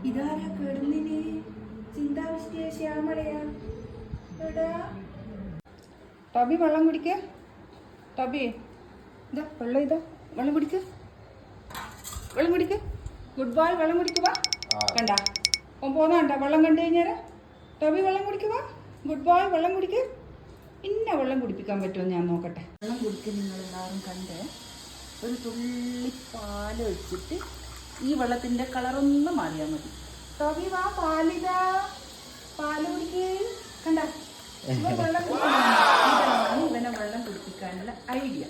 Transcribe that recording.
ഇതാരാ കിടന്നിന്? ചിന്താവിഷ്ടിയ ശ്യാമളയാ. എടാ ടോബി വെള്ളം കുടിക്ക. ടോബി ഇതാ വെള്ളം, ഇതാ വെള്ളം കുടിക്ക്, വെള്ളം കുടിക്ക്. ഗുഡ് ബോയ്, വെള്ളം കുടിക്കുക. കണ്ട ഓൻ പോന്നാണ്ട വെള്ളം കണ്ടു കഴിഞ്ഞാൽ. ടോബി വെള്ളം കുടിക്കുക. ഗുഡ് ബോയ്, വെള്ളം കുടിക്ക്. പിന്നെ വെള്ളം കുടിപ്പിക്കാൻ പറ്റുമോ ഞാൻ നോക്കട്ടെ. വെള്ളം കുടിക്കുക. നിങ്ങളെല്ലാവരും കണ്ട് ഒരു തുള്ളി പാല് ഒഴിച്ചിട്ട് ഈ വെള്ളത്തിൻ്റെ കളറൊന്നും മാറിയാൽ മതി. ടോബി വാ, പാലിതാ, പാല് കുടിക്ക്. കണ്ട വെള്ളം കുടിക്കണം. ഇതാണ് ഇവനെ വെള്ളം കുടിപ്പിക്കാനുള്ള ഐഡിയ.